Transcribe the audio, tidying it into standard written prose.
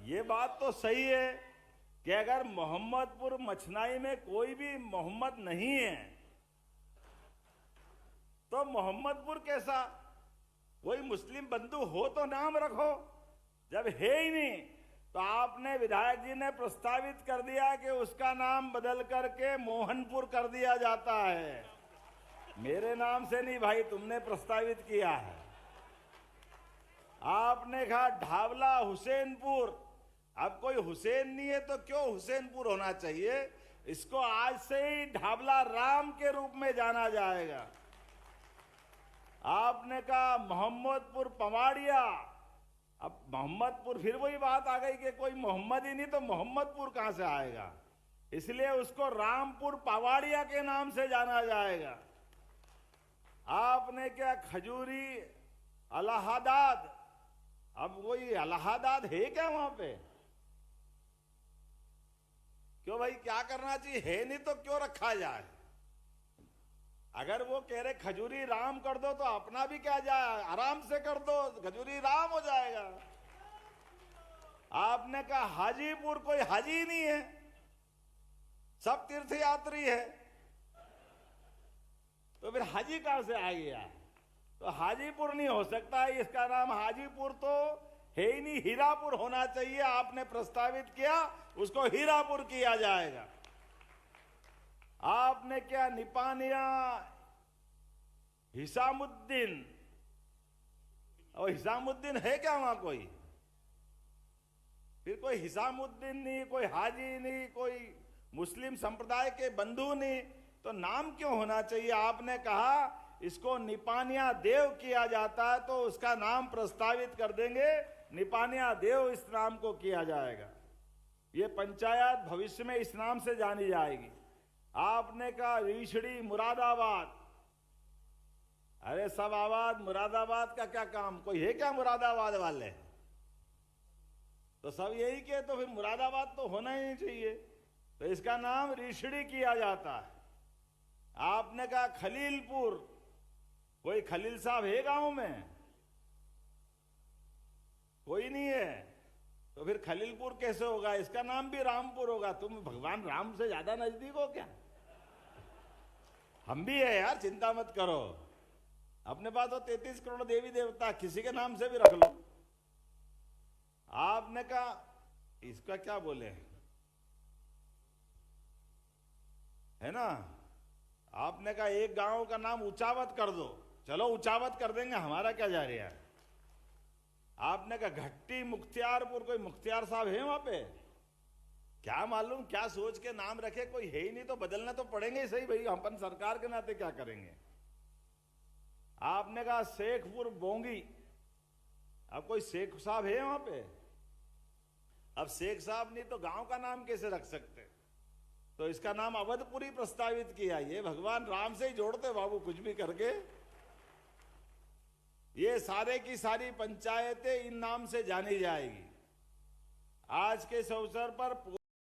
ये बात तो सही है कि अगर मोहम्मदपुर मछनाई में कोई भी मोहम्मद नहीं है तो मोहम्मदपुर कैसा? कोई मुस्लिम बंधु हो तो नाम रखो। जब है ही नहीं तो आपने विधायक जी ने प्रस्तावित कर दिया कि उसका नाम बदल करके मोहनपुर कर दिया जाता है। मेरे नाम से नहीं भाई, तुमने प्रस्तावित किया है। आपने कहा ढाबला हुसैनपुर। अब कोई हुसैन नहीं है तो क्यों हुसैनपुर होना चाहिए? इसको आज से ही ढाबला राम के रूप में जाना जाएगा। आपने कहा मोहम्मदपुर पवाड़िया। अब मोहम्मदपुर, फिर वही बात आ गई कि कोई मोहम्मद ही नहीं तो मोहम्मदपुर कहां से आएगा, इसलिए उसको रामपुर पवाड़िया के नाम से जाना जाएगा। आपने क्या खजूरी इलाहाबाद। अब वही इलाहाबाद है क्या वहां पे? क्यों भाई, क्या करना चाहिए? है नहीं तो क्यों रखा जाए? अगर वो कह रहे खजूरी राम कर दो तो अपना भी क्या जाए, आराम से कर दो, खजूरी राम हो जाएगा। आपने कहा हाजीपुर, कोई हाजी नहीं है, सब तीर्थ यात्री है, तो फिर हाजी कहां से आ गया? तो हाजीपुर नहीं हो सकता, इसका नाम हाजीपुर तो है ही नहीं, हीरापुर होना चाहिए। आपने प्रस्तावित किया, उसको हीरापुर किया जाएगा। आपने क्या निपानिया हिसामुद्दीन, और हिसामुद्दीन है क्या वहां कोई? फिर कोई हिसामुद्दीन नहीं, कोई हाजी नहीं, कोई मुस्लिम संप्रदाय के बंधु नहीं, तो नाम क्यों होना चाहिए? आपने कहा इसको निपानिया देव किया जाता है तो उसका नाम प्रस्तावित कर देंगे, निपानिया देव इस नाम को किया जाएगा। ये पंचायत भविष्य में इस नाम से जानी जाएगी। आपने कहा रीछड़ी मुरादाबाद। अरे सब आबाद, मुरादाबाद का क्या काम? कोई है क्या मुरादाबाद वाले? तो सब यही के, तो फिर मुरादाबाद तो होना ही नहीं चाहिए, तो इसका नाम रीछड़ी किया जाता है। आपने कहा खलीलपुर। कोई खलील साहब है गांव में? कोई नहीं है, तो फिर खलीलपुर कैसे होगा? इसका नाम भी रामपुर होगा। तुम भगवान राम से ज्यादा नजदीक हो क्या? हम भी है यार, चिंता मत करो। अपने पास तो 33 करोड़ देवी देवता, किसी के नाम से भी रख लो। आपने कहा इसका क्या बोले है ना, आपने कहा एक गांव का नाम ऊंचावत कर दो। चलो ऊंचावत कर देंगे, हमारा क्या जा रहा है। आपने कहा घट्टी मुख्तियारपुर। कोई मुख्तियार साहब है वहां पे? क्या मालूम क्या सोच के नाम रखे, कोई है ही नहीं तो बदलना तो पड़ेंगे ही सही भाई, अपन सरकार के नाते क्या करेंगे। आपने कहा शेखपुर बोंगी। अब कोई शेख साहब है वहां पे? अब शेख साहब नहीं तो गांव का नाम कैसे रख सकते? तो इसका नाम अवधपुरी प्रस्तावित किया। ये भगवान राम से ही जोड़ते बाबू, कुछ भी करके। ये सारे की सारी पंचायतें इन नाम से जानी जाएगी। आज के इस अवसर पर